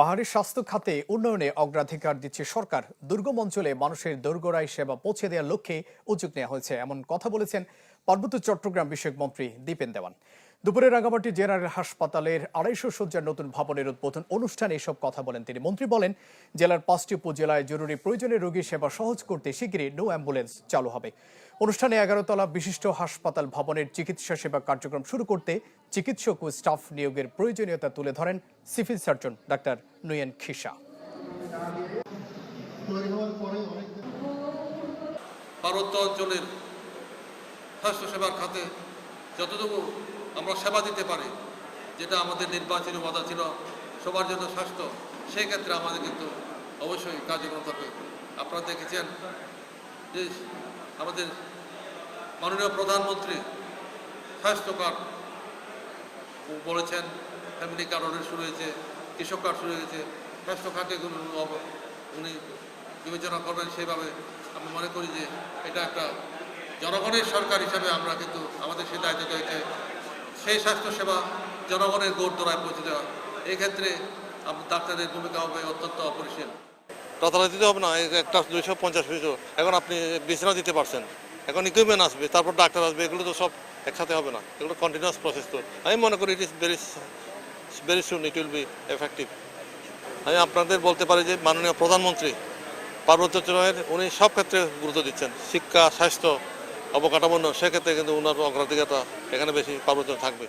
পাহাড়ি স্বাস্থ্য খাতে উন্নয়নে অগ্রাধিকার দিচ্ছে সরকার। দুর্গম অঞ্চলে মানুষের দোরগোড়ায় সেবা পৌঁছে দেওয়ার লক্ষ্যে উদ্যোগ নেওয়া হয়েছে, এমন কথা বলেছেন পার্বত্য চট্টগ্রাম বিষয়ক মন্ত্রী দীপেন দেওয়ান। দুপুরে রাঙামাটি জেনারেল হাসপাতালের 250 শয্যার নতুন ভবনের উদ্বোধন অনুষ্ঠানে এসব কথা বলেন তিনি। মন্ত্রী বলেন, জেলার 5টি উপজেলায় জরুরি প্রয়োজনে রোগী সেবা সহজ করতে শিগগিরই নো অ্যাম্বুলেন্স চালু হবে। অনুষ্ঠানে 11 তলা বিশিষ্ট হাসপাতাল ভবনের চিকিৎসা সেবা কার্যক্রম শুরু করতে চিকিৎসক ও স্টাফ নিয়োগের প্রয়োজনীয়তা তুলে ধরেন civil surgeon doctor Nuyen Khisa. পার্বত্য অঞ্চলের স্বাস্থ্যসেবার খাতে যতটুকু আমরা সেবা দিতে পারি, যেটা আমাদের নির্বাচনী ওয়াদা ছিল সবার জন্য স্বাস্থ্য, সেই ক্ষেত্রে আমাদের কিন্তু অবশ্যই কার্যক্রম থাকবে। আপনারা দেখেছেন যে আমাদের মাননীয় প্রধানমন্ত্রী স্বাস্থ্য কার্ড বলেছেন, ফ্যামিলি কার্ড অলরেডি শুরু হয়েছে, কৃষক কার্ড শুরু হয়েছে। স্বাস্থ্য খাতে উনি বিবেচনা করবেন সেইভাবে। আমি মনে করি যে এটা একটা জনগণের সরকার হিসাবে আমরা কিন্তু আমাদের সেই দায়িত্ব রয়েছে সেই স্বাস্থ্যসেবা জনগণের গোড়দোড়ায় পৌঁছে দেওয়া। এই ক্ষেত্রে ডাক্তারের ভূমিকা হবে অত্যন্ত অপরিসীম। রাতারাতি দিতে হবে না, একটা 250 পিসও এখন আপনি বিছানা দিতে পারছেন, এখন ইকুইপমেন্ট আসবে, তারপর ডাক্তার আসবে, এগুলো তো সব একসাথে হবে না, এগুলো কন্টিনিউয়াস প্রসেস। তো আমি মনে করি it is very soon it will be effective. আমি আপনাদের বলতে পারি যে মাননীয় প্রধানমন্ত্রী পার্বত্য অঞ্চলের উনি সব ক্ষেত্রে গুরুত্ব দিচ্ছেন, শিক্ষা, স্বাস্থ্য, অবকাঠামো, সেক্ষেত্রে কিন্তু ওনার অগ্রাধিকারটা এখানে বেশি পার্বত্য থাকবে।